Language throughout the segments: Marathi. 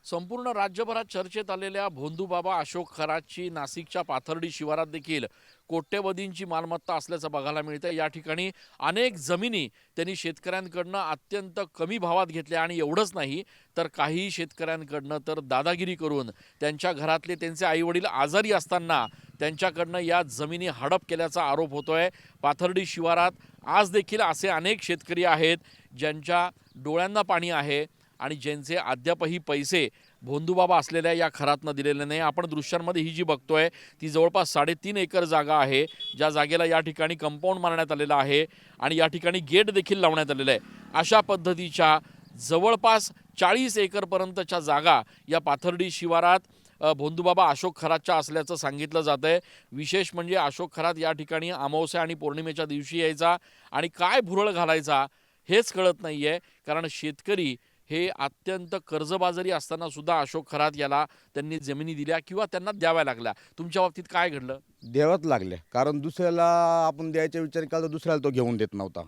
संपूर्ण राज्यभरात चर्चेत आलेल्या भोंदूबाबा अशोक खरातची नाशिकच्या पाथर्डी शिवारात देखील कोट्यवधींची मालमत्ता असल्याचं बघायला मिळतं। या ठिकाणी अनेक जमिनी त्यांनी शेतकऱ्यांकडनं अत्यंत कमी भावात घेतल्या आणि एवढंच नाही तर काही शेतकऱ्यांकडनं तर दादागिरी करून त्यांच्या घरातले त्यांचे आईवडील आजारी असताना त्यांच्याकडनं या जमिनी हडप केल्याचा आरोप होतोय। पाथर्डी शिवारात आज देखील असे अनेक शेतकरी आहेत ज्यांच्या डोळ्यांना पाणी आहे आणि ज्यांचे अद्यापही पैसे भोंदूबाबा असलेल्या या खरातनं दिलेले नाही। आपण दृश्यांमध्ये ही जी बघतोय ती जवळपास 3.5 एकर जागा आहे, ज्या जागेला या ठिकाणी कंपाऊंड मारण्यात आलेलं आहे आणि या ठिकाणी गेट देखील लावण्यात आलेलं आहे। अशा पद्धतीच्या जवळपास 40 एकरपर्यंतच्या जागा या पाथर्डी शिवारात भोंदूबाबा अशोक खरातच्या असल्याचं सांगितलं जातंय। विशेष म्हणजे अशोक खरात या ठिकाणी अमावस्या आणि पौर्णिमेच्या दिवशी यायचा आणि काय भुरळ घालायचा हेच कळत नाहीये, कारण शेतकरी हे अत्यंत कर्जबाजारी असताना सुद्धा अशोक खरात याला त्यांनी जमिनी दिल्या किंवा त्यांना द्याव्या लागल्या। तुमच्या बाबतीत काय घडलं? द्यावंच लागले, कारण दुसऱ्याला आपण द्यायचा विचार केला तर दुसऱ्याला तो घेऊन देत नव्हता।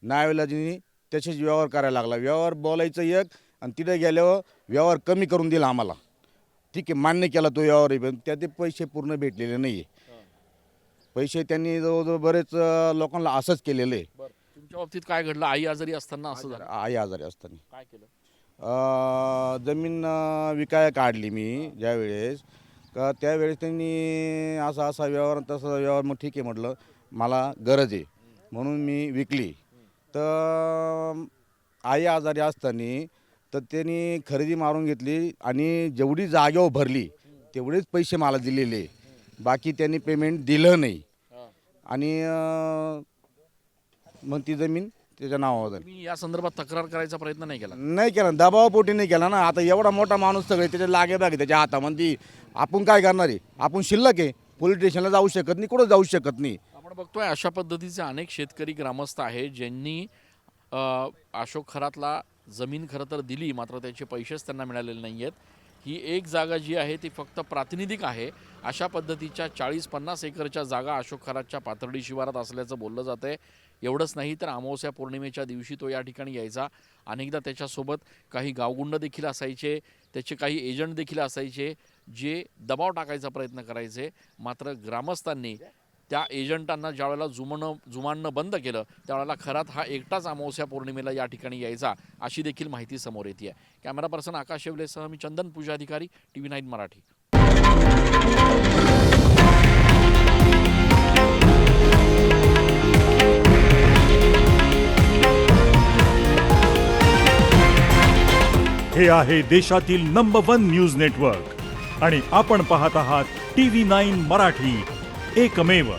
नाईलाजाने त्याच्याच व्यवहार करायला लागला। व्यवहार बोलायचं एक आणि तिथे गेल्यावर व्यवहार कमी करून दिला आम्हाला। ठीक आहे, मान्य केला तो व्यवहार, पण त्याचे पैसे पूर्ण भेटलेले नाही। पैसे त्यांनी जवळजवळ बरेच लोकांना असंच केलेलं आहे। तुमच्या बाबतीत काय घडलं? आई आजारी असताना असं झालं? आई आजारी असताना काय केलं? जमीन विकायला काढली मी ज्यावेळेस, का त्यावेळेस त्यांनी असा असा व्यवहार तसा व्यवहार, मग ठीक आहे म्हटलं मला गरज आहे म्हणून मी विकली। तर आई आजारी असताना तर त्यांनी खरेदी मारून घेतली आणि जेवढी जागेवर भरली तेवढेच पैसे मला दिलेले, बाकी त्यांनी पेमेंट दिलं नाही आणि मग ती जमीन त्याच्या नावावर झाली। मी या संदर्भात तक्रार करायचा प्रयत्न नाही केला? नाही केला, दबावापोटी नाही केला ना। आता एवढा मोठा माणूस सगळे त्याच्या लागे बागे त्याच्या हातामध्ये, आपण काय करणार आहे? आपण शिल्लक आहे, पोलीस स्टेशनला जाऊ शकत नाही, कुठं जाऊ शकत नाही। आपण बघतोय अशा पद्धतीचे अनेक शेतकरी ग्रामस्थ आहेत ज्यांनी अशोक खरातला जमीन खरं तर दिली, मात्र त्याचे पैसेच त्यांना मिळालेले नाही आहेत। ही एक जागा जी आहे ती फक्त प्रातिनिधिक आहे। अशा पद्धतीच्या 40-50 एकरच्या जागा अशोक खरातच्या पाथर्डी शिवारात असल्याचं बोललं जातं आहे। एवढंच नाही तर अमावस्या पौर्णिमेच्या दिवशी तो या ठिकाणी यायचा। अनेकदा त्याच्यासोबत काही गावगुंड देखील असायचे, त्याचे काही एजंट देखील असायचे जे दबाव टाकायचा प्रयत्न करायचे, मात्र ग्रामस्थांनी त्या एजंटांना ज्यावेळेला जुमानणं बंद केलं त्यावेळेला खरात हा एकटाच अमावस्या पौर्णिमेला या ठिकाणी यायचा, अशी देखील माहिती समोर येते आहे। कॅमेरा पर्सन आकाश शेवलेसह मी चंदन पूजाधिकारी, TV9 मराठी। हे आहे देशातील नंबर 1 न्यूज नेटवर्क आणि आपण पाहत आहात TV9 मराठी, एकमेव।